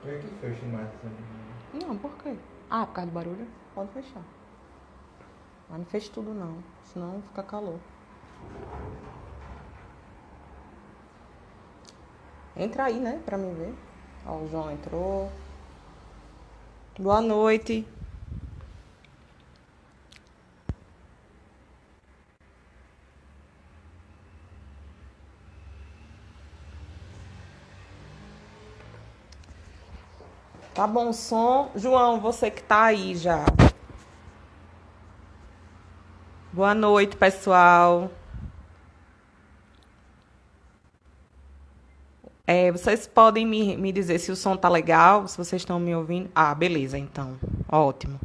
É que fecha mais assim. Não, por quê? Ah, por causa do barulho? Pode fechar. Mas não feche tudo não, senão fica calor. Entra aí, né, pra mim ver. Ó, o João entrou. Boa noite. Tá bom o som? João, você que tá aí já. Boa noite, pessoal. Vocês podem me dizer se o som tá legal, se vocês estão me ouvindo? Ah, beleza, então. Ótimo.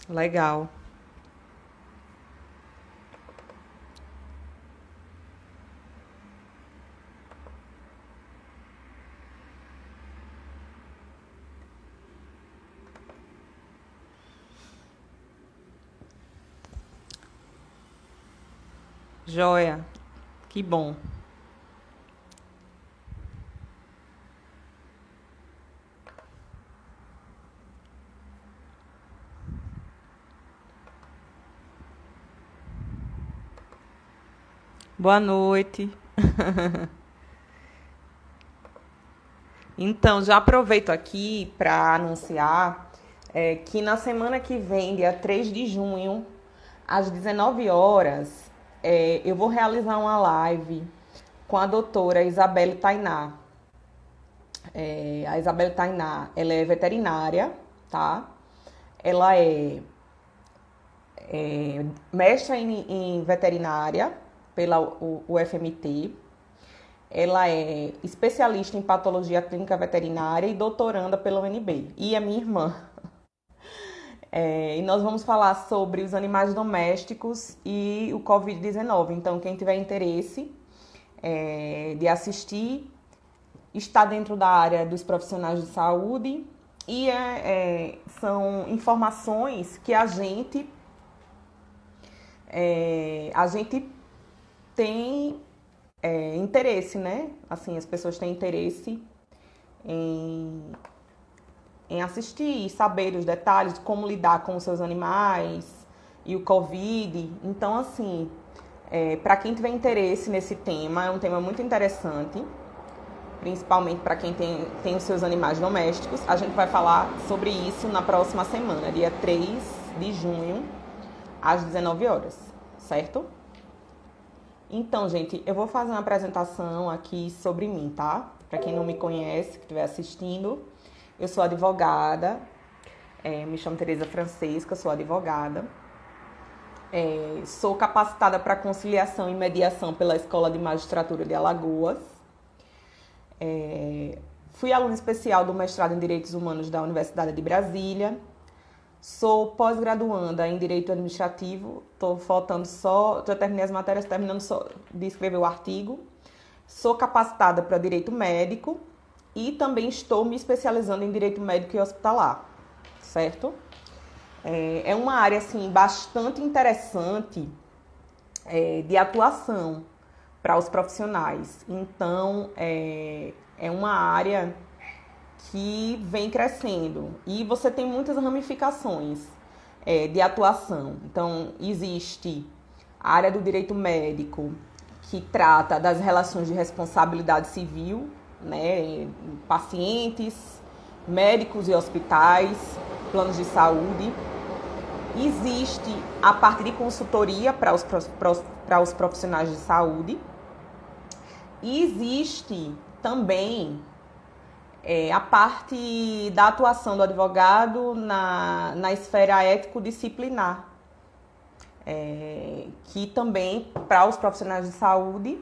Legal. Joia. Que bom. Boa noite. Então, já aproveito aqui para anunciar que na semana que vem, dia 3 de junho, às 19 horas, eu vou realizar uma live com a doutora Isabelle Tainá. A Isabelle Tainá, ela é veterinária, tá? Ela é mestra em veterinária pela UFMT. Ela é especialista em patologia clínica veterinária e doutoranda pela UNB. E é minha irmã. E nós vamos falar sobre os animais domésticos e o Covid-19. Então, quem tiver interesse de assistir, está dentro da área dos profissionais de saúde e são informações que a gente tem interesse, né? Assim, as pessoas têm interesse em, em assistir e saber os detalhes de como lidar com os seus animais e o Covid. Então, assim, para quem tiver interesse nesse tema, é um tema muito interessante, principalmente para quem tem os seus animais domésticos. A gente vai falar sobre isso na próxima semana, dia 3 de junho, às 19 horas, certo? Então, gente, eu vou fazer uma apresentação aqui sobre mim, tá? Para quem não me conhece, que estiver assistindo, eu sou advogada, me chamo Tereza Francesca, sou advogada. Sou capacitada para conciliação e mediação pela Escola de Magistratura de Alagoas. Fui aluna especial do mestrado em Direitos Humanos da Universidade de Brasília. Sou pós-graduanda em Direito Administrativo. Já terminei as matérias, terminando só de escrever o artigo. Sou capacitada para Direito Médico e também estou me especializando em Direito Médico e Hospitalar, certo? É uma área, assim, bastante interessante de atuação para os profissionais. Então, é uma área que vem crescendo e você tem muitas ramificações de atuação. Então, existe a área do direito médico, que trata das relações de responsabilidade civil, né, pacientes, médicos e hospitais, planos de saúde. Existe a parte de consultoria para os profissionais de saúde. E existe também a parte da atuação do advogado na esfera ético-disciplinar, que também, para os profissionais de saúde,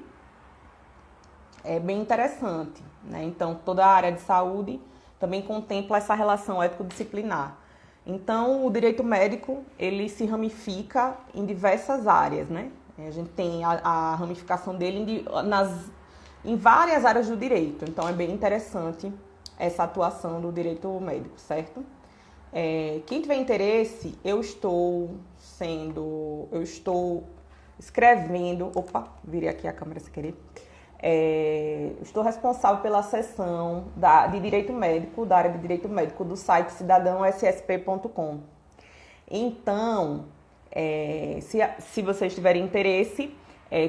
é bem interessante, né? Então, toda a área de saúde também contempla essa relação ético-disciplinar. Então, o direito médico, ele se ramifica em diversas áreas, né? A gente tem a ramificação dele em várias áreas do direito. Então, é bem interessante essa atuação do direito médico, certo? Quem tiver interesse, eu estou escrevendo... Opa, virei aqui a câmera sem querer. Estou responsável pela seção de Direito Médico, da área de Direito Médico, do site cidadãossp.com. Então, se vocês tiverem interesse,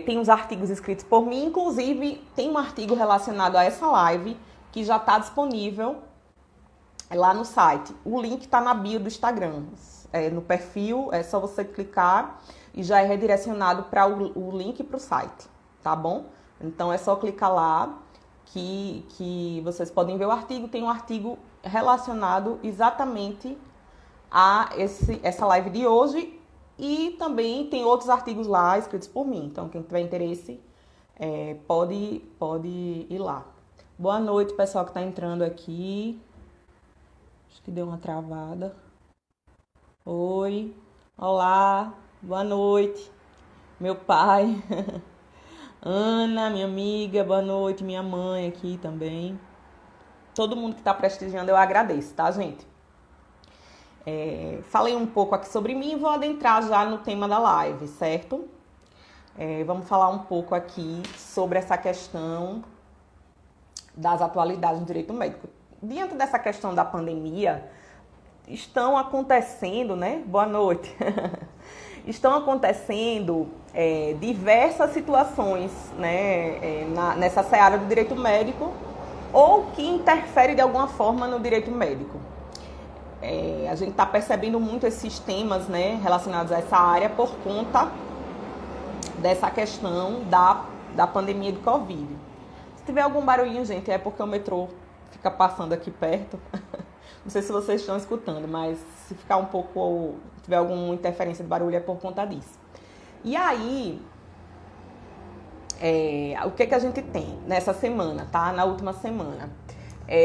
tem uns artigos escritos por mim, inclusive tem um artigo relacionado a essa live que já está disponível lá no site. O link está na bio do Instagram, no perfil, é só você clicar e já é redirecionado para o link para o site, tá bom? Então é só clicar lá que vocês podem ver o artigo. Tem um artigo relacionado exatamente a essa live de hoje e também tem outros artigos lá escritos por mim. Então quem tiver interesse pode ir lá. Boa noite, pessoal que está entrando aqui. Acho que deu uma travada. Oi, olá, boa noite, meu pai, Ana, minha amiga, boa noite, minha mãe aqui também. Todo mundo que está prestigiando eu agradeço, tá, gente? Falei um pouco aqui sobre mim e vou adentrar já no tema da live, certo? Vamos falar um pouco aqui sobre essa questão das atualidades do direito médico. Diante dessa questão da pandemia, estão acontecendo, né? Boa noite. Estão acontecendo diversas situações, né, nessa seara do direito médico ou que interfere de alguma forma no direito médico. A gente está percebendo muito esses temas, né, relacionados a essa área por conta dessa questão da pandemia do Covid. Se tiver algum barulhinho, gente, é porque o metrô fica passando aqui perto. Não sei se vocês estão escutando, mas se ficar um pouco, tiver alguma interferência de barulho é por conta disso. E aí, o que a gente tem nessa semana, tá? Na última semana.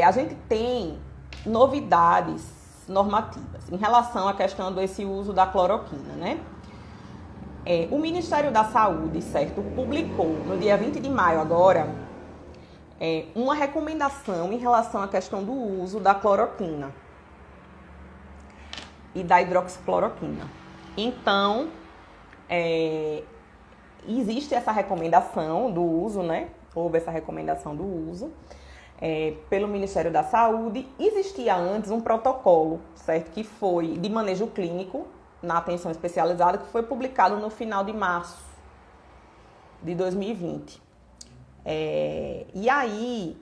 A gente tem novidades normativas em relação à questão desse uso da cloroquina, né? O Ministério da Saúde, certo, publicou no dia 20 de maio agora uma recomendação em relação à questão do uso da cloroquina e da hidroxicloroquina. Então, existe essa recomendação do uso, né? Houve essa recomendação do uso pelo Ministério da Saúde. Existia antes um protocolo, certo? Que foi de manejo clínico na atenção especializada, que foi publicado no final de março de 2020. E aí,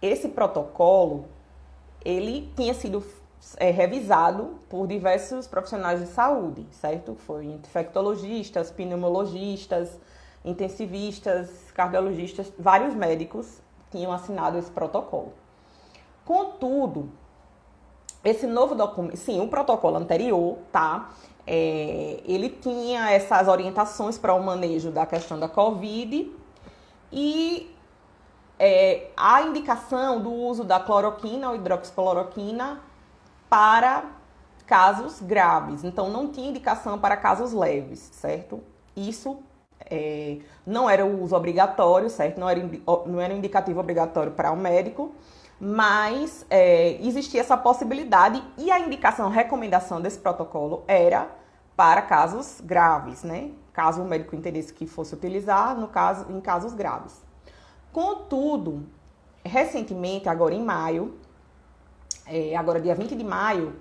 esse protocolo, ele tinha sido revisado por diversos profissionais de saúde, certo? Foi infectologistas, pneumologistas, intensivistas, cardiologistas, vários médicos tinham assinado esse protocolo. Contudo, esse novo documento, sim, o protocolo anterior, tá? Ele tinha essas orientações para o manejo da questão da Covid e a indicação do uso da cloroquina ou hidroxicloroquina para casos graves. Então, não tinha indicação para casos leves, certo? Isso não era o uso obrigatório, certo? Não era um indicativo obrigatório para o médico, mas existia essa possibilidade e a indicação, a recomendação desse protocolo era para casos graves, né? Caso o médico entendesse que fosse utilizar, em casos graves. Contudo, recentemente, agora em maio, agora dia 20 de maio,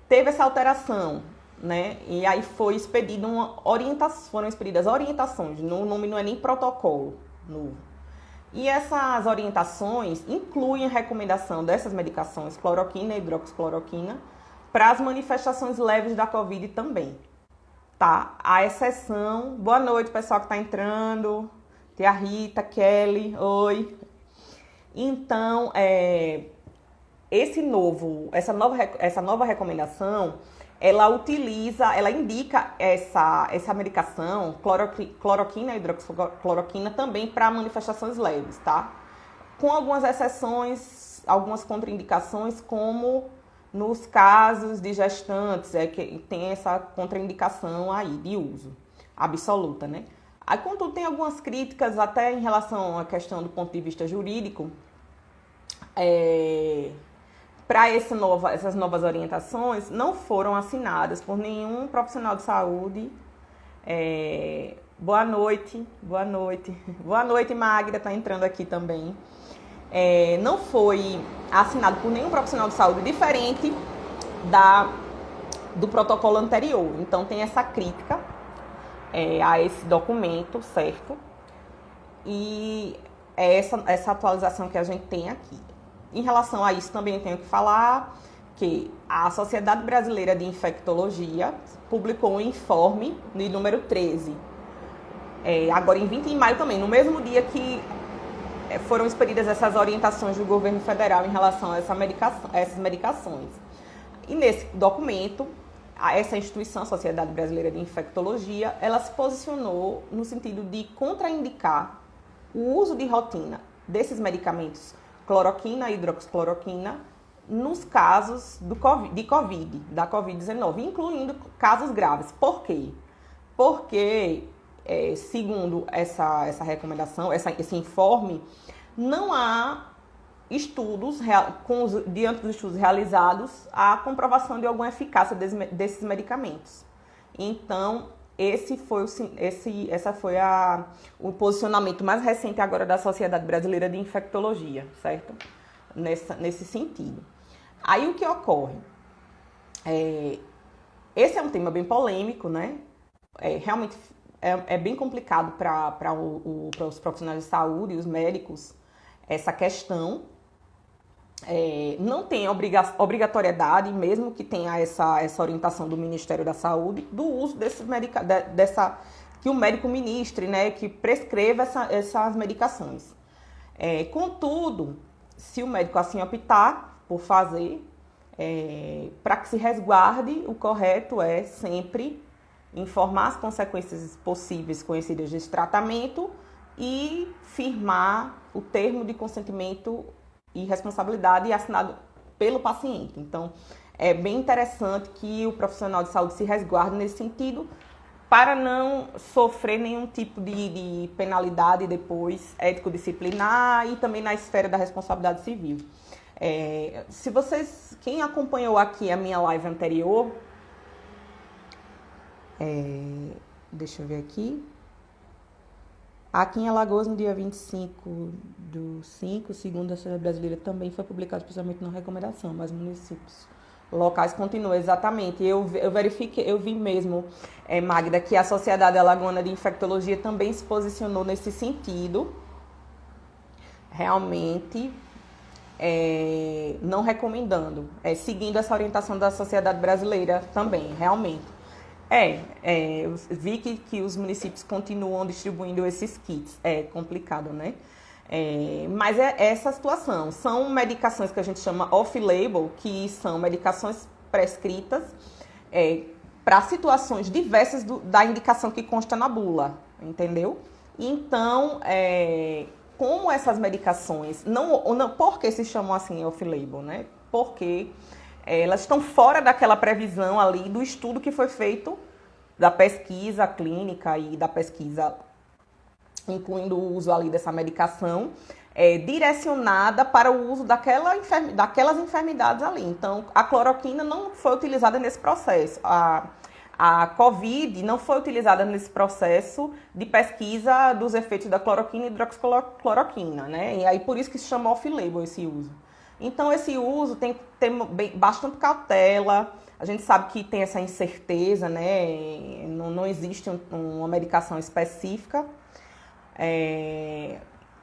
teve essa alteração, né? E aí foram expedidas orientações, o nome não é nem protocolo novo. E essas orientações incluem a recomendação dessas medicações, cloroquina e hidroxicloroquina, para as manifestações leves da Covid também, tá? A exceção... Boa noite, pessoal que está entrando. Tia Rita, Kelly, oi. Então, essa nova recomendação, ela indica essa medicação, cloroquina e hidroxicloroquina, também para manifestações leves, tá? Com algumas exceções, algumas contraindicações, como nos casos de gestantes, que tem essa contraindicação aí de uso absoluta, né? Aí, contudo, tem algumas críticas até em relação à questão do ponto de vista jurídico. Para essas novas orientações, não foram assinadas por nenhum profissional de saúde Boa noite, boa noite. Boa noite, Magda, está entrando aqui também. Não foi assinado por nenhum profissional de saúde diferente do protocolo anterior. Então, tem essa crítica a esse documento, certo? E é essa atualização que a gente tem aqui. Em relação a isso, também tenho que falar que a Sociedade Brasileira de Infectologia publicou um informe no número 13, agora em 20 de maio também, no mesmo dia que foram expedidas essas orientações do governo federal em relação a essas medicações. E nesse documento, essa instituição, a Sociedade Brasileira de Infectologia, ela se posicionou no sentido de contraindicar o uso de rotina desses medicamentos, cloroquina e hidroxicloroquina, nos casos da Covid-19, incluindo casos graves. Por quê? Porque, segundo essa recomendação, esse informe, não há estudos, diante dos estudos realizados, a comprovação de alguma eficácia desses medicamentos. Então, esse foi o posicionamento mais recente agora da Sociedade Brasileira de Infectologia, certo? Nesse sentido. Aí o que ocorre? Esse é um tema bem polêmico, né? Realmente é bem complicado para os profissionais de saúde e os médicos essa questão. Não tem obrigatoriedade, mesmo que tenha essa orientação do Ministério da Saúde, do uso que o médico ministre, né, que prescreva essas medicações. Contudo, se o médico assim optar por fazer, para que se resguarde, o correto é sempre informar as consequências possíveis conhecidas desse tratamento e firmar o termo de consentimento e responsabilidade assinado pelo paciente. Então, é bem interessante que o profissional de saúde se resguarde nesse sentido para não sofrer nenhum tipo de penalidade depois ético-disciplinar e também na esfera da responsabilidade civil. Quem acompanhou aqui a minha live anterior, deixa eu ver aqui. Aqui em Alagoas, no dia 25/5, segundo a Sociedade Brasileira, também foi publicado especialmente na recomendação, mas municípios locais continuam, exatamente. Eu vi mesmo, Magda, que a Sociedade Alagoana de Infectologia também se posicionou nesse sentido, realmente não recomendando, seguindo essa orientação da Sociedade Brasileira também, realmente. Eu vi que os municípios continuam distribuindo esses kits. É complicado, né? Mas essa situação. São medicações que a gente chama off-label, que são medicações prescritas para situações diversas da indicação que consta na bula, entendeu? Então, como essas medicações, por que se chamam assim off-label, né? Porque elas estão fora daquela previsão ali do estudo que foi feito, da pesquisa clínica e da pesquisa, incluindo o uso ali dessa medicação, direcionada para o uso daquelas enfermidades ali. Então, a cloroquina não foi utilizada nesse processo. A Covid não foi utilizada nesse processo de pesquisa dos efeitos da cloroquina e hidroxicloroquina, né? E aí, por isso que se chama off-label esse uso. Então, esse uso tem que ter bastante cautela. A gente sabe que tem essa incerteza, né? Não existe uma medicação específica.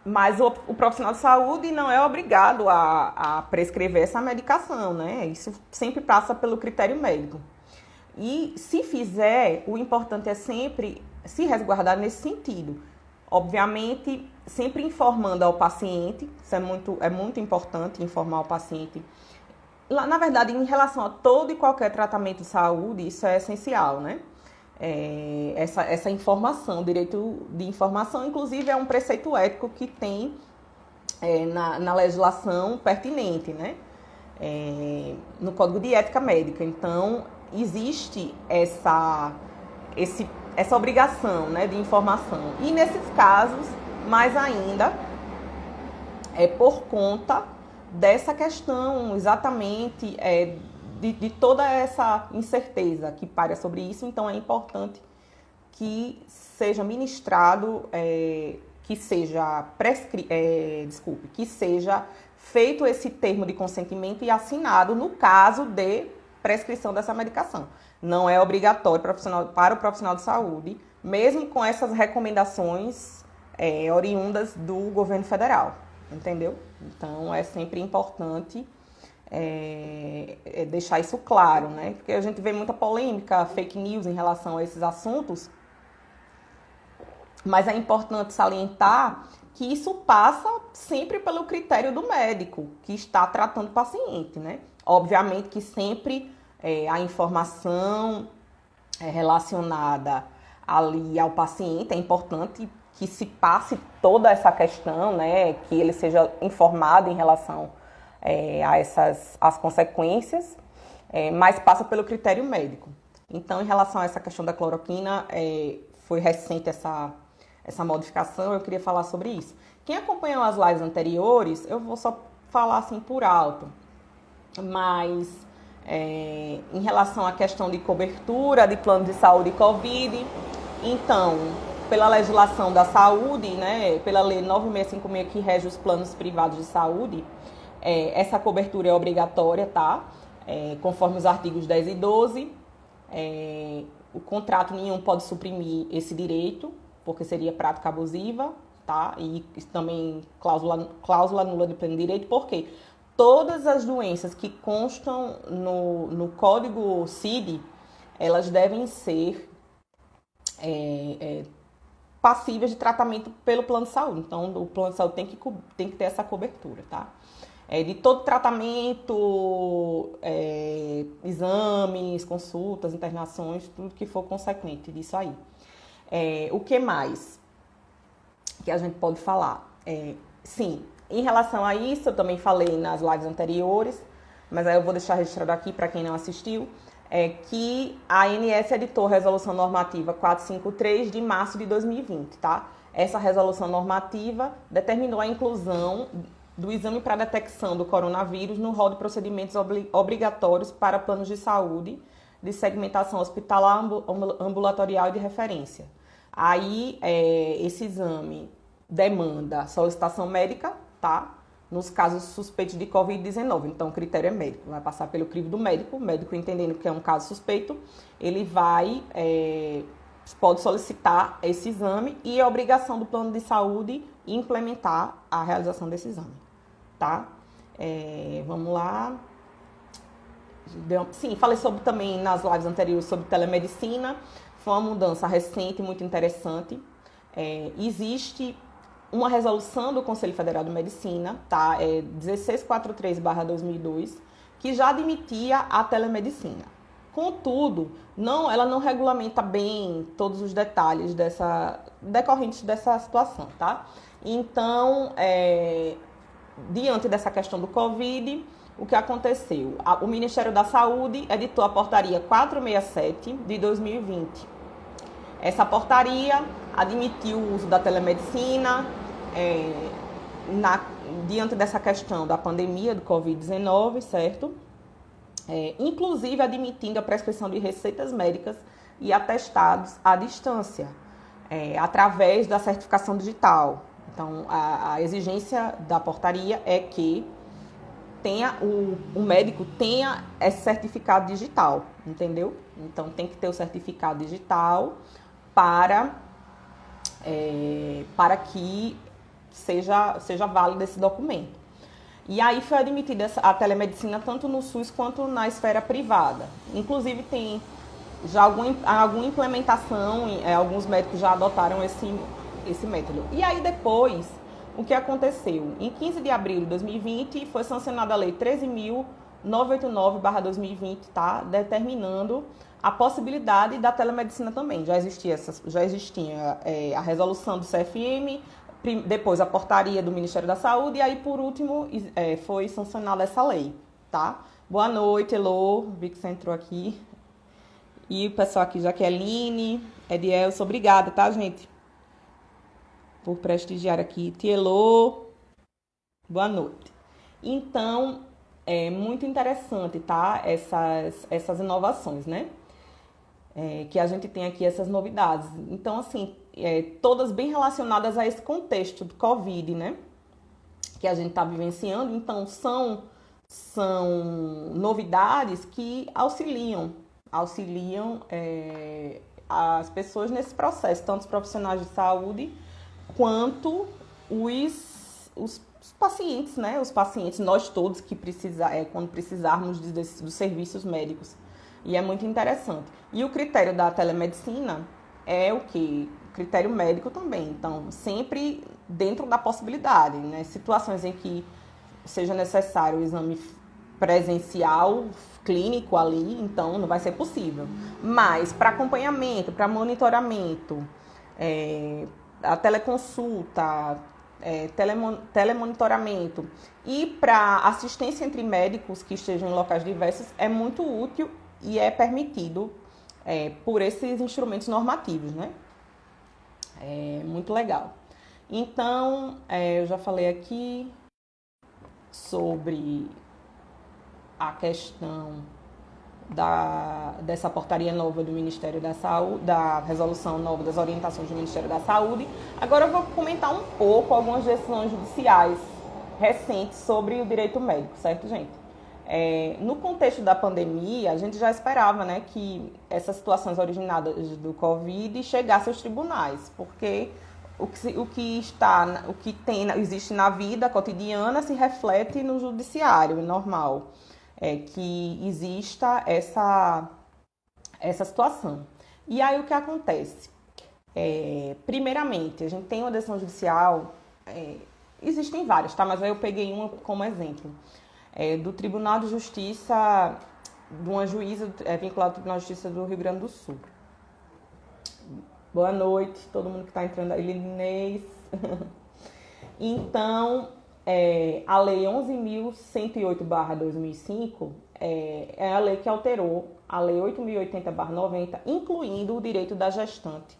Mas o profissional de saúde não é obrigado a prescrever essa medicação, né? Isso sempre passa pelo critério médico. E se fizer, o importante é sempre se resguardar nesse sentido. Obviamente, sempre informando ao paciente, isso é muito importante, informar o paciente. Na verdade, em relação a todo e qualquer tratamento de saúde, isso é essencial, né? Essa informação, direito de informação, inclusive é um preceito ético que tem na legislação pertinente, né? No Código de Ética Médica. Então, existe essa obrigação, né, de informação. E nesses casos, mais ainda, por conta dessa questão exatamente de toda essa incerteza que paira sobre isso. Então é importante que seja ministrado, que seja que seja feito esse termo de consentimento e assinado no caso de prescrição dessa medicação. Não é obrigatório para o profissional de saúde, mesmo com essas recomendações oriundas do governo federal, entendeu? Então, é sempre importante deixar isso claro, né? Porque a gente vê muita polêmica, fake news em relação a esses assuntos, mas é importante salientar que isso passa sempre pelo critério do médico que está tratando o paciente, né? Obviamente que sempre a informação relacionada ali ao paciente é importante que se passe toda essa questão, né? Que ele seja informado em relação as consequências, mas passa pelo critério médico. Então, em relação a essa questão da cloroquina, foi recente essa modificação, eu queria falar sobre isso. Quem acompanhou as lives anteriores, eu vou só falar assim por alto, mas em relação à questão de cobertura de plano de saúde e Covid, então, pela legislação da saúde, né, pela lei 9656 que rege os planos privados de saúde, essa cobertura é obrigatória, tá? Conforme os artigos 10 e 12, o contrato nenhum pode suprimir esse direito, porque seria prática abusiva, tá? E também cláusula nula de pleno direito, porque todas as doenças que constam no código CID, elas devem ser passíveis de tratamento pelo plano de saúde. Então, o plano de saúde tem que ter essa cobertura, tá? De todo tratamento, exames, consultas, internações, tudo que for consequente disso aí. O que mais que a gente pode falar? Sim, em relação a isso, eu também falei nas lives anteriores, mas aí eu vou deixar registrado aqui para quem não assistiu, que a ANS editou a Resolução Normativa 453 de março de 2020, tá? Essa resolução normativa determinou a inclusão do exame para detecção do coronavírus no rol de procedimentos obrigatórios para planos de saúde de segmentação hospitalar, ambulatorial e de referência. Aí, esse exame demanda solicitação médica, tá? Nos casos suspeitos de Covid-19. Então, o critério é médico. Vai passar pelo crivo do médico. O médico, entendendo que é um caso suspeito, ele pode solicitar esse exame e é obrigação do plano de saúde implementar a realização desse exame, tá? Vamos lá. Sim, falei também nas lives anteriores sobre telemedicina. Foi uma mudança recente, muito interessante. Existe uma resolução do Conselho Federal de Medicina, tá? 1643/2002, que já admitia a telemedicina. Contudo, ela não regulamenta bem todos os detalhes decorrentes dessa situação, tá? Então, diante dessa questão do Covid, o que aconteceu? O Ministério da Saúde editou a portaria 467 de 2020. Essa portaria admitiu o uso da telemedicina diante dessa questão da pandemia do Covid-19, certo? Inclusive admitindo a prescrição de receitas médicas e atestados à distância, através da certificação digital. Então, a exigência da portaria é que o médico tenha esse certificado digital, entendeu? Então, tem que ter o certificado digital para que seja válido esse documento. E aí foi admitida a telemedicina tanto no SUS quanto na esfera privada. Inclusive, tem já alguma implementação, alguns médicos já adotaram esse método. E aí depois, o que aconteceu? Em 15 de abril de 2020, foi sancionada a Lei 13.989/2020, tá? Determinando a possibilidade da telemedicina também. Já existia a resolução do CFM, depois a portaria do Ministério da Saúde, e aí, por último, foi sancionada essa lei, tá? Boa noite, Elô, vi que você entrou aqui. E o pessoal aqui, Jaqueline, Edielson, obrigada, tá, gente? Por prestigiar aqui. Tielô, boa noite. Então, é muito interessante, tá? Essas inovações, né? que a gente tem aqui essas novidades. Então, assim, todas bem relacionadas a esse contexto do Covid, né? Que a gente está vivenciando. Então, são novidades que auxiliam as pessoas nesse processo, tanto os profissionais de saúde quanto os pacientes, né? Os pacientes, nós todos que quando precisarmos dos serviços médicos. E é muito interessante. E o critério da telemedicina é o quê? Critério médico também. Então, sempre dentro da possibilidade, né? Situações em que seja necessário o exame presencial, clínico ali, então não vai ser possível. Mas para acompanhamento, para monitoramento, a teleconsulta, telemonitoramento e para assistência entre médicos que estejam em locais diversos é muito útil e é permitido por esses instrumentos normativos, né? É muito legal. Então, eu já falei aqui sobre a questão dessa portaria nova do Ministério da Saúde, da resolução nova das orientações do Ministério da Saúde. Agora eu vou comentar um pouco algumas decisões judiciais recentes sobre o direito médico, certo, gente? No contexto da pandemia, a gente já esperava, né, que essas situações originadas do Covid chegassem aos tribunais, porque o que existe na vida cotidiana se reflete no judiciário, é normal que exista essa situação. E aí o que acontece? Primeiramente, a gente tem uma decisão judicial, existem várias, tá? Mas aí eu peguei uma como exemplo. Do Tribunal de Justiça, de uma juíza vinculada ao Tribunal de Justiça do Rio Grande do Sul. Boa noite, todo mundo que está entrando aí, Linês. Então, a Lei 11.108/2005 é a lei que alterou a Lei 8.080/90, incluindo o direito da gestante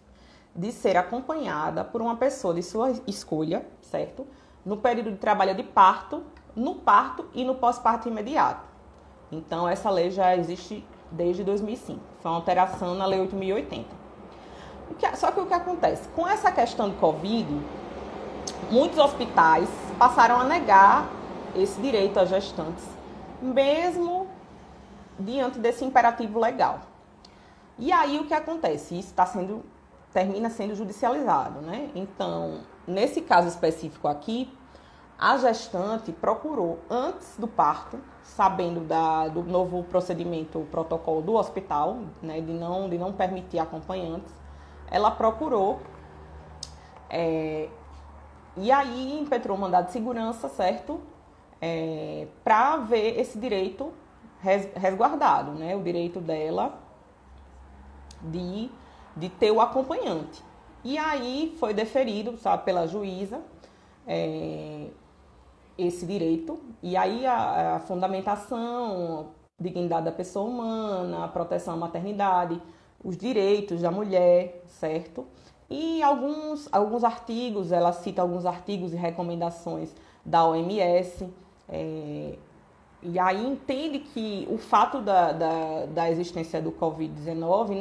de ser acompanhada por uma pessoa de sua escolha, certo? No período de trabalho de parto, no parto e no pós-parto imediato. Então, essa lei já existe desde 2005. Foi uma alteração na Lei 8.080. Só que o que acontece? Com essa questão do Covid, muitos hospitais passaram a negar esse direito às gestantes, mesmo diante desse imperativo legal. E aí o que acontece? Isso termina sendo judicializado, né? Então, nesse caso específico aqui, a gestante procurou, antes do parto, sabendo do novo procedimento, o protocolo do hospital, né, de não permitir acompanhantes, ela procurou e aí impetrou um mandado de segurança, certo? Para ver esse direito resguardado, né? O direito dela de ter o acompanhante. E aí foi deferido, sabe, pela juíza esse direito. E aí a fundamentação, dignidade da pessoa humana, a proteção à maternidade, os direitos da mulher, certo? E alguns artigos, ela cita alguns artigos e recomendações da OMS, e aí entende que o fato da existência do Covid-19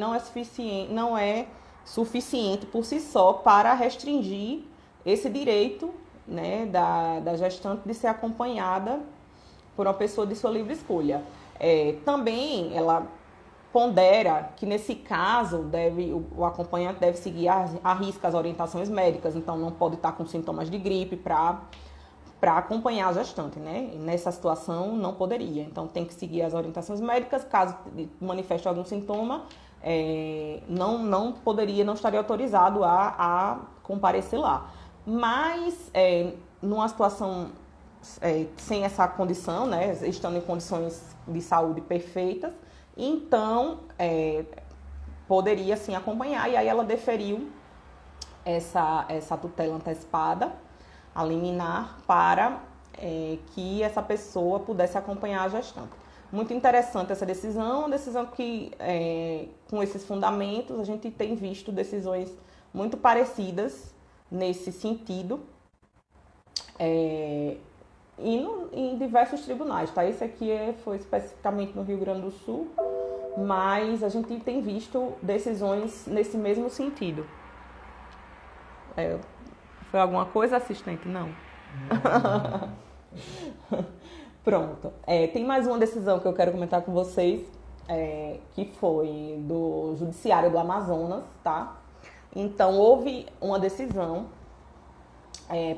não é suficiente por si só para restringir esse direito, né, da gestante de ser acompanhada por uma pessoa de sua livre escolha. Também ela pondera que, nesse caso, o acompanhante deve seguir à risca as orientações médicas, então não pode estar com sintomas de gripe para acompanhar a gestante, né? E nessa situação não poderia, então tem que seguir as orientações médicas, caso manifeste algum sintoma, não estaria autorizado a comparecer lá. Mas, numa situação sem essa condição, né, estando em condições de saúde perfeitas, então poderia sim acompanhar, e aí ela deferiu essa tutela antecipada, a liminar, para que essa pessoa pudesse acompanhar a gestante. Muito interessante essa decisão, uma decisão que, com esses fundamentos, a gente tem visto decisões muito parecidas nesse sentido, em diversos tribunais, tá? Esse aqui foi especificamente no Rio Grande do Sul, mas a gente tem visto decisões nesse mesmo sentido. Foi alguma coisa, assistente? Não. Pronto. Tem mais uma decisão que eu quero comentar com vocês, que foi do Judiciário do Amazonas, tá? Então, houve uma decisão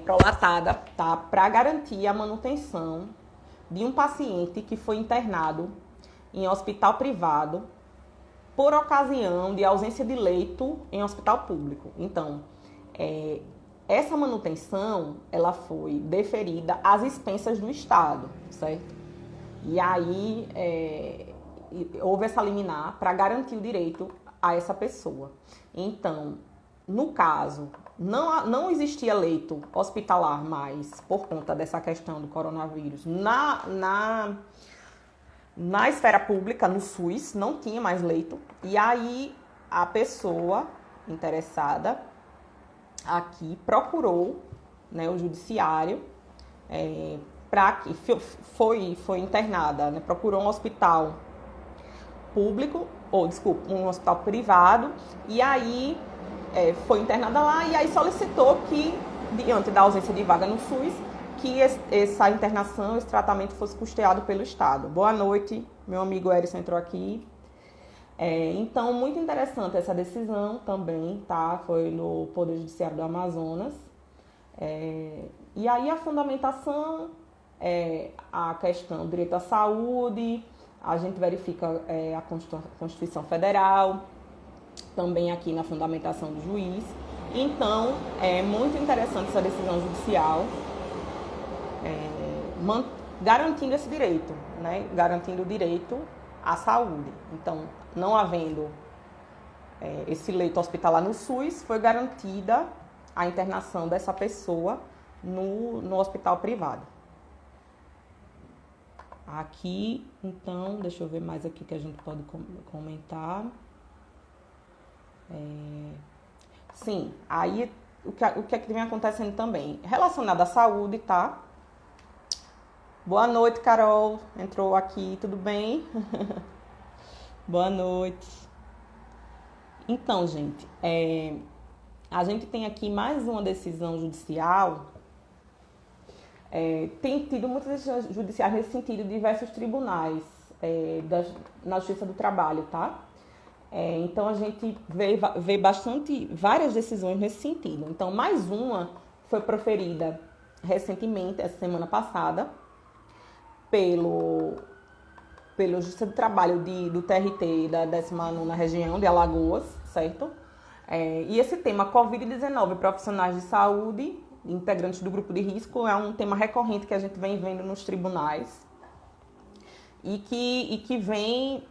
prolatada, tá? Para garantir a manutenção de um paciente que foi internado em hospital privado por ocasião de ausência de leito em hospital público. Então, essa manutenção, ela foi deferida às expensas do Estado, certo? E aí, houve essa liminar para garantir o direito a essa pessoa. Então, no caso, não existia leito hospitalar mais por conta dessa questão do coronavírus. Na esfera pública, no SUS, não tinha mais leito. E aí, a pessoa interessada aqui procurou, né, o judiciário para que foi internada, né, procurou um hospital público, um hospital privado, e aí foi internada lá e aí solicitou que, diante da ausência de vaga no SUS, que essa internação, esse tratamento fosse custeado pelo Estado. Boa noite, meu amigo Erison entrou aqui. Então, muito interessante essa decisão também, tá? Foi no Poder Judiciário do Amazonas. E aí a fundamentação a questão do direito à saúde, a gente verifica a Constituição Federal, também aqui na fundamentação do juiz. Então, é muito interessante essa decisão judicial, garantindo esse direito, né? Garantindo o direito à saúde. Então, não havendo esse leito hospitalar no SUS, foi garantida a internação dessa pessoa no hospital privado. Aqui, então, deixa eu ver mais aqui que a gente pode comentar. Sim, aí o que é que vem acontecendo também? Relacionado à saúde, tá? Boa noite, Carol. Entrou aqui, tudo bem? Boa noite. Então, gente, a gente tem aqui mais uma decisão judicial. Tem tido muitas decisões judiciais nesse sentido de diversos tribunais na Justiça do Trabalho, tá? Então, a gente vê várias decisões nesse sentido. Então, mais uma foi proferida recentemente, essa semana passada, pelo Justiça do Trabalho do TRT da 19ª região de Alagoas, certo? E esse tema Covid-19, profissionais de saúde, integrantes do grupo de risco, é um tema recorrente que a gente vem vendo nos tribunais e que vem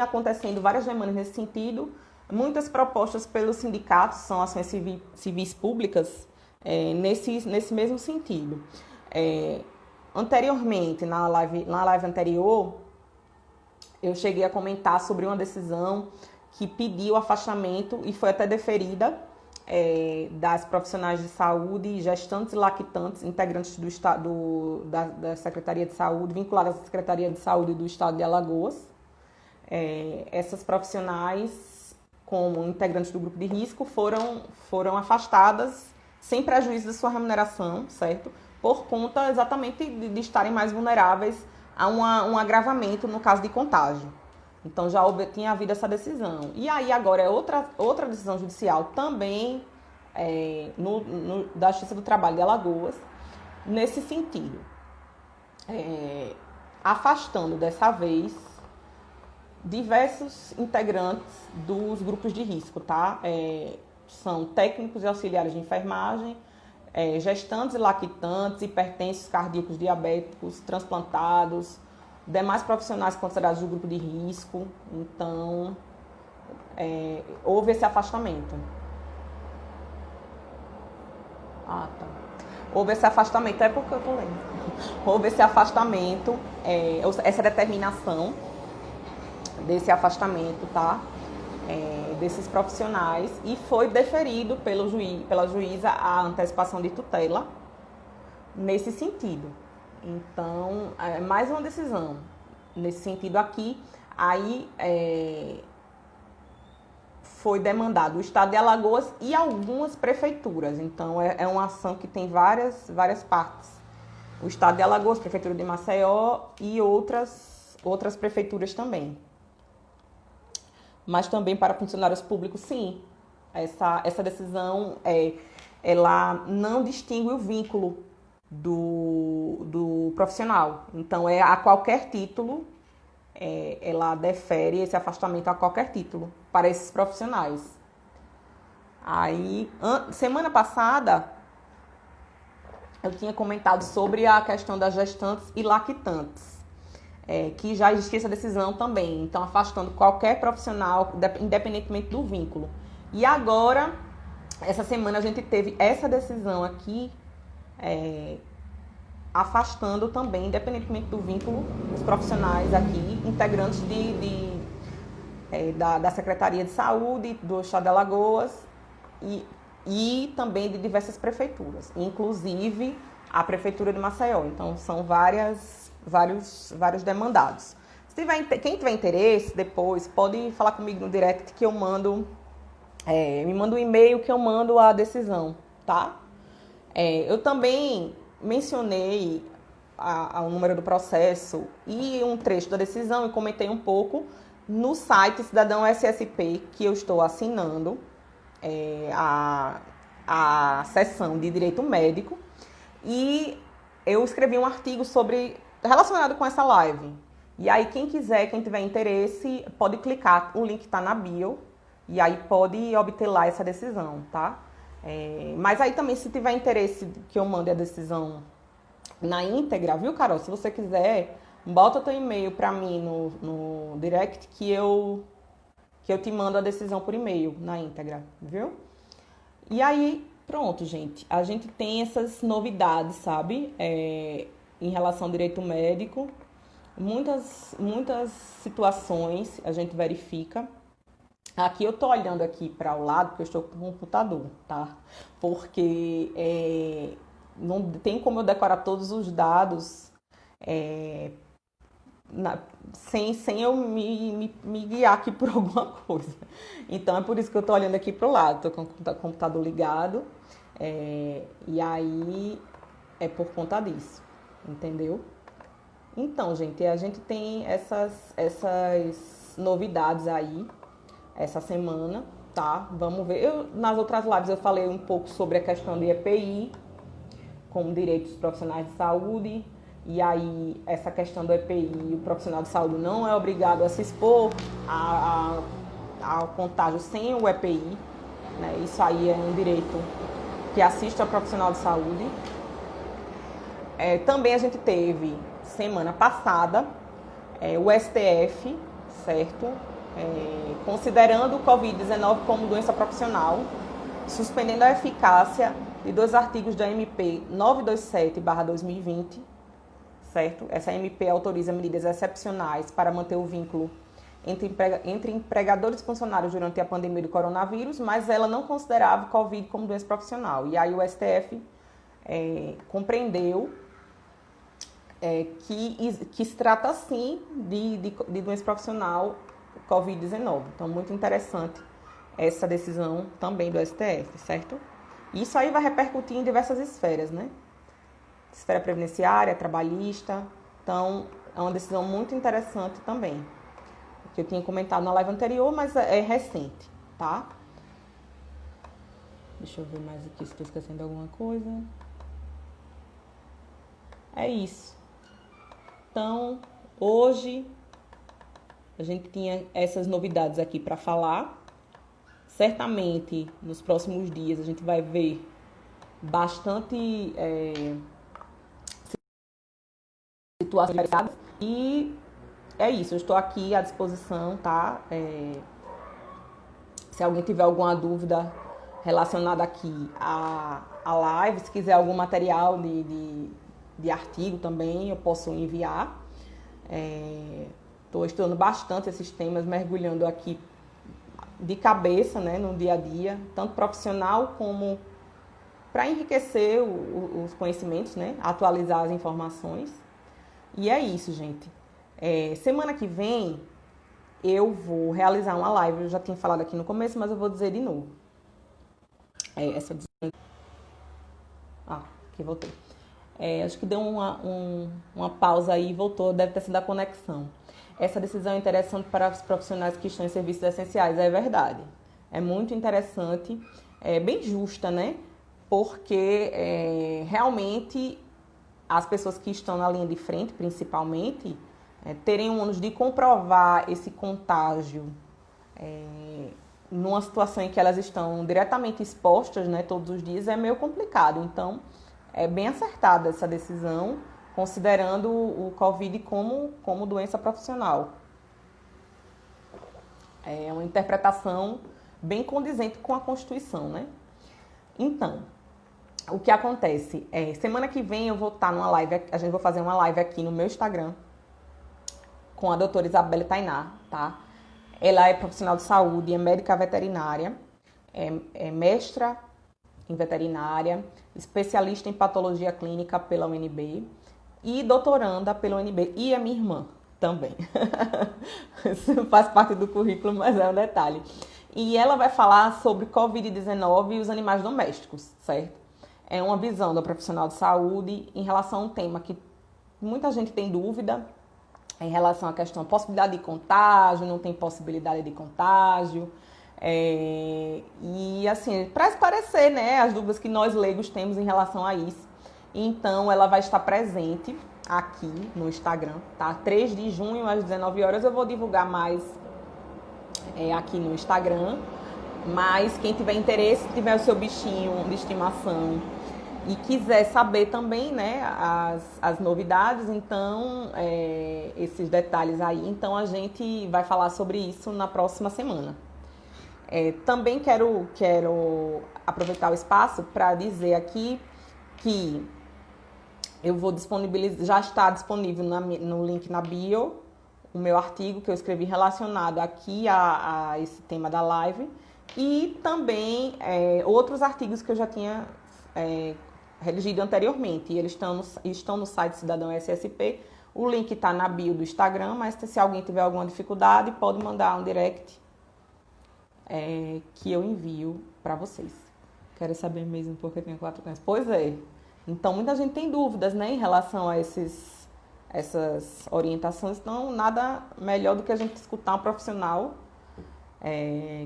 acontecendo várias demandas nesse sentido. Muitas propostas pelos sindicatos, são ações civis públicas, nesse mesmo sentido. Anteriormente, na live anterior, eu cheguei a comentar sobre uma decisão que pediu afastamento e foi até deferida das profissionais de saúde, gestantes e lactantes, integrantes da Secretaria de Saúde, vinculadas à Secretaria de Saúde do Estado de Alagoas. Essas profissionais, como integrantes do grupo de risco, foram afastadas sem prejuízo da sua remuneração, certo? Por conta exatamente de estarem mais vulneráveis a um agravamento no caso de contágio. Então, já tinha havido essa decisão. E aí, agora, é outra decisão judicial também da Justiça do Trabalho de Alagoas, nesse sentido. Afastando, dessa vez, diversos integrantes dos grupos de risco, tá? São técnicos e auxiliares de enfermagem, gestantes e lactantes, hipertensos, cardíacos, diabéticos, transplantados, demais profissionais considerados do grupo de risco. Então, houve esse afastamento. Tá. Houve esse afastamento, é porque eu tô lendo. Houve esse afastamento, essa determinação desse afastamento, tá? Desses profissionais, e foi deferido pela juíza a antecipação de tutela nesse sentido. Então, mais uma decisão nesse sentido aqui. Aí foi demandado o Estado de Alagoas e algumas prefeituras. Então, é uma ação que tem várias partes. O Estado de Alagoas, Prefeitura de Maceió e outras prefeituras também. Mas também para funcionários públicos, sim. Essa decisão, ela não distingue o vínculo do profissional. Então, a qualquer título, ela defere esse afastamento a qualquer título para esses profissionais. Aí, semana passada, eu tinha comentado sobre a questão das gestantes e lactantes, que já existia essa decisão também, então afastando qualquer profissional, independentemente do vínculo. E agora, essa semana, a gente teve essa decisão aqui, afastando também, independentemente do vínculo, os profissionais aqui, integrantes da Secretaria de Saúde do Estado de Alagoas e também de diversas prefeituras, inclusive a Prefeitura de Maceió. Então, são vários demandados. Quem tiver interesse, depois, pode falar comigo no direct que eu mando, me manda um e-mail que eu mando a decisão, tá? Eu também mencionei o número do processo e um trecho da decisão e comentei um pouco no site Cidadão SSP, que eu estou assinando, a seção de Direito Médico, e eu escrevi um artigo relacionado com essa live. E aí, quem tiver interesse, pode clicar, o link está na bio, e aí pode obter lá essa decisão, tá? Mas aí também, se tiver interesse que eu mande a decisão na íntegra, viu, Carol? Se você quiser, bota teu e-mail para mim no direct que eu te mando a decisão por e-mail na íntegra, viu? E aí, pronto, gente. A gente tem essas novidades, sabe? Em relação ao direito médico. Muitas situações a gente verifica. Aqui eu tô olhando aqui para o lado, porque eu estou com o computador, tá? Porque não tem como eu decorar todos os dados sem eu me guiar aqui por alguma coisa. Então, é por isso que eu tô olhando aqui pro lado. Tô com o computador ligado. E aí, é por conta disso. Entendeu? Então, gente, a gente tem essas novidades aí, essa semana, tá? Vamos ver. Nas outras lives eu falei um pouco sobre a questão de EPI, como direitos profissionais de saúde. E aí, essa questão do EPI, o profissional de saúde não é obrigado a se expor ao contágio sem o EPI, né? Isso aí é um direito que assiste ao profissional de saúde. Também a gente teve, semana passada, o STF, certo? Considerando o Covid-19 como doença profissional, suspendendo a eficácia de 2 artigos da MP 927/2020, certo? Essa MP autoriza medidas excepcionais para manter o vínculo entre empregadores e funcionários durante a pandemia do coronavírus, mas ela não considerava o Covid como doença profissional. E aí o STF compreendeu que se trata, sim, de doença profissional Covid-19. Então, muito interessante essa decisão também do STF, certo? Isso aí vai repercutir em diversas esferas, né? Esfera previdenciária, trabalhista. Então, é uma decisão muito interessante também, que eu tinha comentado na live anterior, mas é recente, tá? Deixa eu ver mais aqui se estou esquecendo alguma coisa. É isso. Então, hoje a gente tinha essas novidades aqui para falar. Certamente, nos próximos dias, a gente vai ver bastante situações variadas. E é isso, eu estou aqui à disposição, tá? Se alguém tiver alguma dúvida relacionada aqui à live, se quiser algum material de artigo também, eu posso enviar. Estou estudando bastante esses temas, mergulhando aqui de cabeça, né, no dia a dia, tanto profissional como para enriquecer os conhecimentos, né, atualizar as informações. E é isso, gente. Semana que vem eu vou realizar uma live, eu já tinha falado aqui no começo, mas eu vou dizer de novo. Aqui voltei. Acho que deu uma pausa aí e voltou, deve ter sido a conexão. Essa decisão é interessante para os profissionais que estão em serviços essenciais, é verdade. É muito interessante, é bem justa, né? Porque realmente as pessoas que estão na linha de frente, principalmente, terem um ônus de comprovar esse contágio numa situação em que elas estão diretamente expostas, né, todos os dias, é meio complicado. Então, é bem acertada essa decisão, considerando o Covid como doença profissional. É uma interpretação bem condizente com a Constituição, né? Então, o que acontece? Semana que vem eu vou estar numa live, a gente vai fazer uma live aqui no meu Instagram com a doutora Isabelle Tainá, tá? Ela é profissional de saúde, é médica veterinária, é mestra em veterinária, especialista em patologia clínica pela UNB e doutoranda pela UNB. E é minha irmã também. Isso faz parte do currículo, mas é um detalhe. E ela vai falar sobre Covid-19 e os animais domésticos, certo? É uma visão da profissional de saúde em relação a um tema que muita gente tem dúvida, em relação à questão da possibilidade de contágio, não tem possibilidade de contágio. E assim, para esclarecer, né, as dúvidas que nós leigos temos em relação a isso. Então, ela vai estar presente aqui no Instagram, tá? 3 de junho às 19 horas eu vou divulgar mais aqui no Instagram. Mas quem tiver interesse, tiver o seu bichinho de estimação e quiser saber também, né, as novidades, então, esses detalhes aí, então a gente vai falar sobre isso na próxima semana. Também quero aproveitar o espaço para dizer aqui que eu vou disponibilizar, já está disponível no link na bio, o meu artigo que eu escrevi relacionado aqui a esse tema da live e também outros artigos que eu já tinha redigido anteriormente. E eles estão no site Cidadão SSP. O link está na bio do Instagram, mas se alguém tiver alguma dificuldade, pode mandar um direct que eu envio para vocês. Quero saber mesmo porque tem 4 cães. Pois é. Então, muita gente tem dúvidas, né, em relação a essas orientações. Então, nada melhor do que a gente escutar um profissional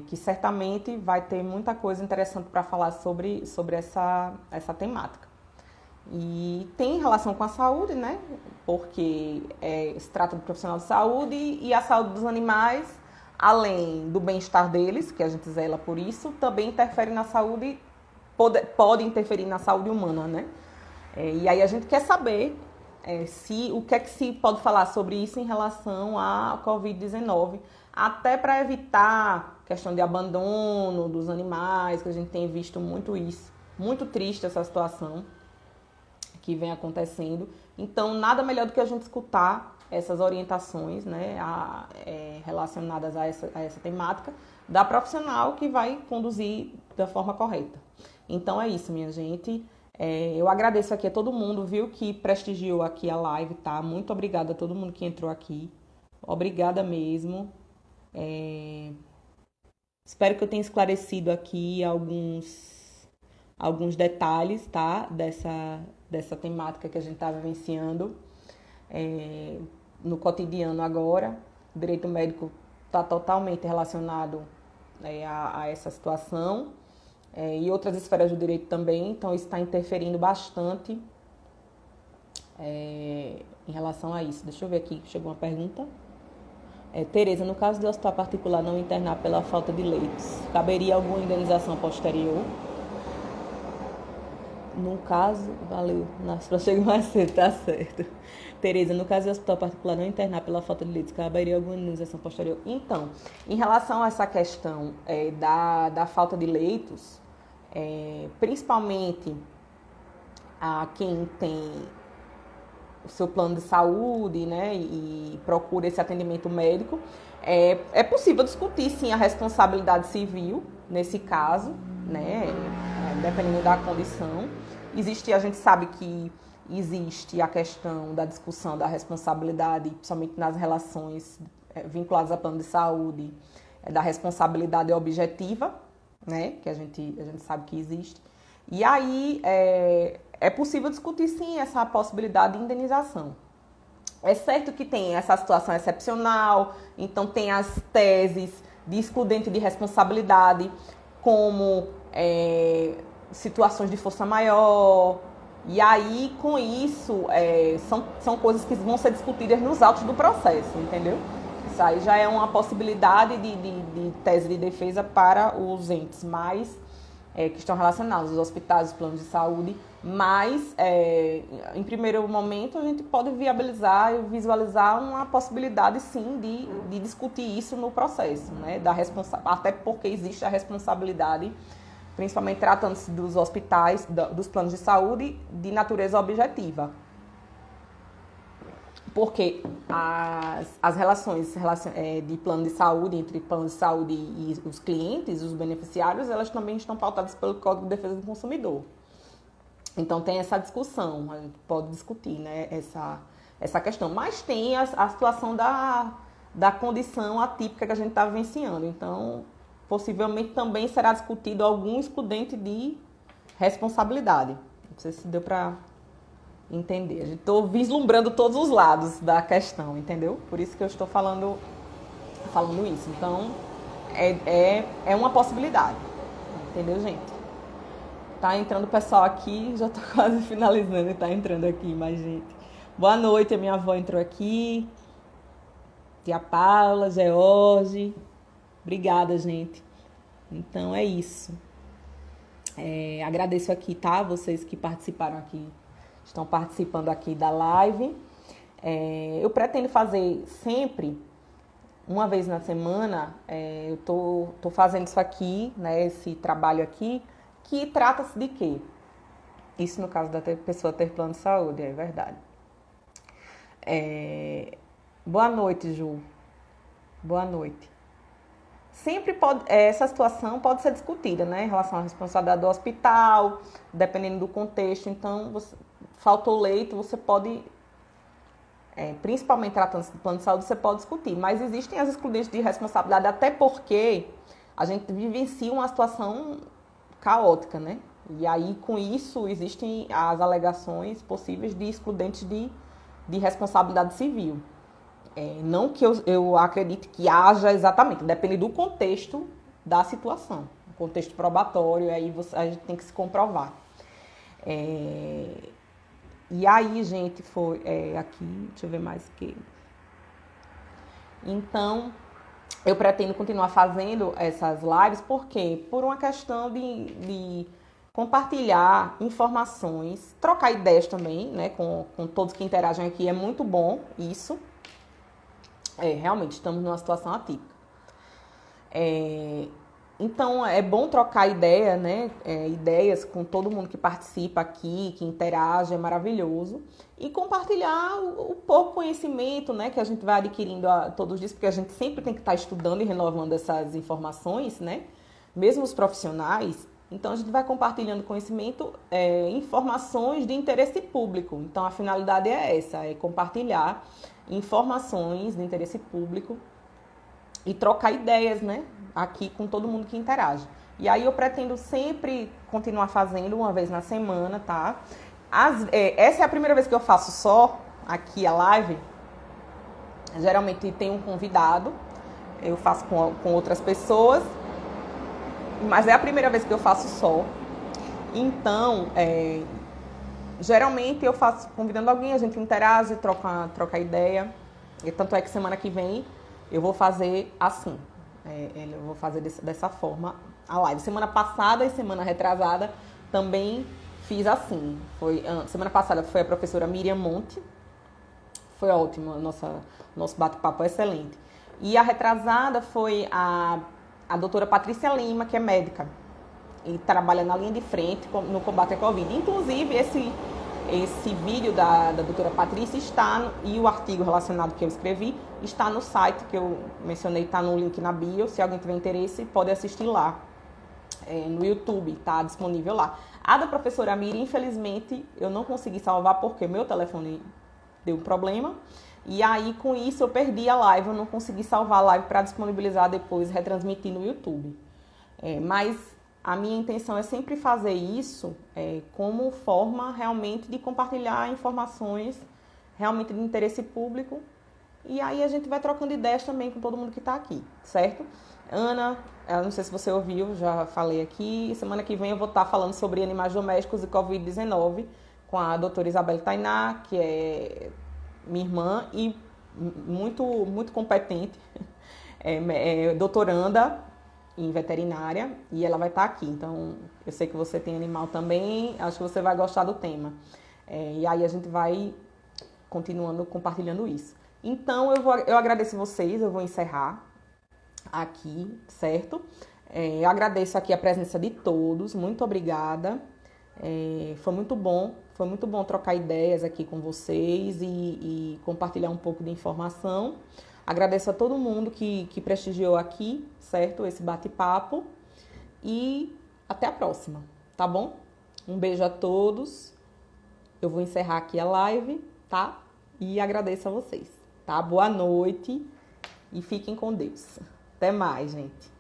que certamente vai ter muita coisa interessante para falar sobre essa temática. E tem relação com a saúde, né? Porque se trata de profissional de saúde e a saúde dos animais, além do bem-estar deles, que a gente zela por isso, também interfere na saúde, pode interferir na saúde humana, né? E aí a gente quer saber o que é que se pode falar sobre isso em relação à Covid-19, até para evitar questão de abandono dos animais, que a gente tem visto muito isso, muito triste essa situação que vem acontecendo. Então, nada melhor do que a gente escutar essas orientações, né, relacionadas a essa temática, da profissional que vai conduzir da forma correta. Então, é isso, minha gente. Eu agradeço aqui a todo mundo, viu, que prestigiou aqui a live, tá? Muito obrigada a todo mundo que entrou aqui. Obrigada mesmo. Espero que eu tenha esclarecido aqui alguns detalhes, tá? Dessa temática que a gente está vivenciando no cotidiano agora. O direito médico está totalmente relacionado a essa situação. E outras esferas do direito também, então isso está interferindo bastante em relação a isso. Deixa eu ver aqui, chegou uma pergunta. Tereza, no caso de hospital particular não internar pela falta de leitos, caberia alguma indenização posterior? No caso, valeu, para chegar mais cedo, tá certo. Tereza, no caso de hospital particular não internar pela falta de leitos, caberia alguma indenização posterior? Então, em relação a essa questão da falta de leitos, principalmente a quem tem o seu plano de saúde, né, e procura esse atendimento médico, é possível discutir, sim, a responsabilidade civil nesse caso, né, dependendo da condição. A gente sabe que existe a questão da discussão da responsabilidade, principalmente nas relações vinculadas a plano de saúde, da responsabilidade objetiva, né, que a gente sabe que existe. E aí é possível discutir sim essa possibilidade de indenização. É certo que tem essa situação excepcional, então tem as teses de excludente de responsabilidade, como situações de força maior. E aí, com isso, são coisas que vão ser discutidas nos autos do processo, entendeu? Isso aí já é uma possibilidade de tese de defesa para os entes mais que estão relacionados, os hospitais, os planos de saúde, mas, em primeiro momento, a gente pode viabilizar e visualizar uma possibilidade, sim, de discutir isso no processo, né? Até porque existe a responsabilidade, principalmente tratando-se dos hospitais, dos planos de saúde, de natureza objetiva. Porque as relações de plano de saúde, entre plano de saúde e os clientes, os beneficiários, elas também estão pautadas pelo Código de Defesa do Consumidor. Então tem essa discussão, a gente pode discutir, né, essa questão. Mas tem a situação da condição atípica que a gente está vivenciando. Então, possivelmente também será discutido algum excludente de responsabilidade. Não sei se deu para entender. Estou vislumbrando todos os lados da questão, entendeu? Por isso que eu estou falando isso. Então, é uma possibilidade. Entendeu, gente? Tá entrando o pessoal aqui, já tô quase finalizando, tá entrando aqui mais gente. Boa noite, a minha avó entrou aqui. Tia Paula, George. Obrigada, gente. Então, é isso. Agradeço aqui, tá? Vocês que participaram aqui, estão participando aqui da live. Eu pretendo fazer sempre, uma vez na semana, eu tô fazendo isso aqui, né? Esse trabalho aqui, que trata-se de quê? Isso no caso da pessoa ter plano de saúde, é verdade. Boa noite, Ju. Boa noite. Sempre essa situação pode ser discutida, né? Em relação à responsabilidade do hospital, dependendo do contexto. Então, faltou leito, você pode, principalmente tratando-se do plano de saúde, você pode discutir. Mas existem as excludentes de responsabilidade, até porque a gente vivencia uma situação caótica, né? E aí, com isso, existem as alegações possíveis de excludentes de responsabilidade civil. Não que eu acredite que haja exatamente, depende do contexto da situação, o contexto probatório, aí a gente tem que se comprovar. E aí, gente, foi aqui, deixa eu ver mais o que. Então, eu pretendo continuar fazendo essas lives, por quê? Por uma questão de compartilhar informações, trocar ideias também, né, com todos que interagem aqui, é muito bom isso. Realmente, estamos numa situação atípica. Então, é bom trocar ideia, né? Ideias com todo mundo que participa aqui, que interage, é maravilhoso. E compartilhar o pouco conhecimento, né, que a gente vai adquirindo todos os dias, porque a gente sempre tem que estar estudando e renovando essas informações, né? Mesmo os profissionais. Então, a gente vai compartilhando conhecimento, informações de interesse público. Então, a finalidade é essa, é compartilhar informações de interesse público e trocar ideias, né, aqui com todo mundo que interage. E aí eu pretendo sempre continuar fazendo uma vez na semana, tá? Essa é a primeira vez que eu faço só aqui a live. Geralmente tem um convidado, eu faço com outras pessoas, mas é a primeira vez que eu faço só. Então, geralmente eu faço convidando alguém, a gente interage, troca ideia. E tanto é que semana que vem eu vou fazer assim. Eu vou fazer dessa forma a live. Semana passada e semana retrasada também fiz assim. Semana passada foi a professora Miriam Monte. Foi ótimo, nosso bate-papo é excelente. E a retrasada foi a doutora Patrícia Lima, que é médica. E trabalha na linha de frente no combate à Covid. Inclusive, esse vídeo da doutora Patrícia e o artigo relacionado que eu escrevi está no site que eu mencionei, está no link na bio. Se alguém tiver interesse, pode assistir lá. no YouTube, tá disponível lá. A da professora Miri, infelizmente, eu não consegui salvar porque meu telefone deu um problema. E aí, com isso, eu perdi a live, eu não consegui salvar a live para disponibilizar depois, retransmitir no YouTube. Mas a minha intenção é sempre fazer isso como forma realmente de compartilhar informações realmente de interesse público. E aí a gente vai trocando ideias também com todo mundo que está aqui, certo? Ana, eu não sei se você ouviu, já falei aqui. Semana que vem eu vou estar falando sobre animais domésticos e Covid-19 com a doutora Isabelle Tainá, que é minha irmã e muito, muito competente, doutoranda em veterinária, e ela vai estar aqui. Então, eu sei que você tem animal também, acho que você vai gostar do tema. E aí a gente vai continuando compartilhando isso. Então, eu agradeço vocês, eu vou encerrar aqui, certo? Eu agradeço aqui a presença de todos, muito obrigada. Foi muito bom trocar ideias aqui com vocês e compartilhar um pouco de informação. Agradeço a todo mundo que prestigiou aqui, certo? Esse bate-papo. E até a próxima, tá bom? Um beijo a todos. Eu vou encerrar aqui a live, tá? E agradeço a vocês, tá? Boa noite e fiquem com Deus. Até mais, gente.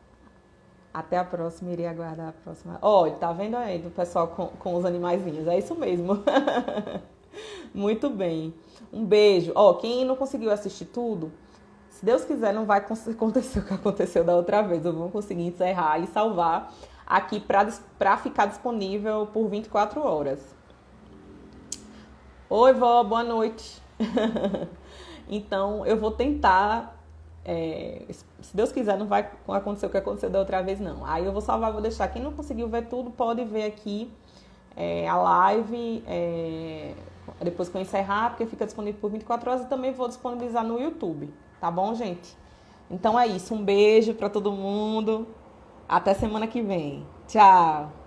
Até a próxima, irei aguardar a próxima. Olha, tá vendo aí do pessoal com os animaizinhos? É isso mesmo. Muito bem. Um beijo. Quem não conseguiu assistir tudo, se Deus quiser, não vai acontecer o que aconteceu da outra vez. Eu vou conseguir encerrar e salvar aqui para ficar disponível por 24 horas. Oi, vó, boa noite. Então, eu vou tentar. Se Deus quiser, não vai acontecer o que aconteceu da outra vez, não. Aí eu vou salvar, vou deixar. Quem não conseguiu ver tudo, pode ver aqui a live depois que eu encerrar, porque fica disponível por 24 horas e também vou disponibilizar no YouTube. Tá bom, gente? Então é isso. Um beijo pra todo mundo. Até semana que vem. Tchau!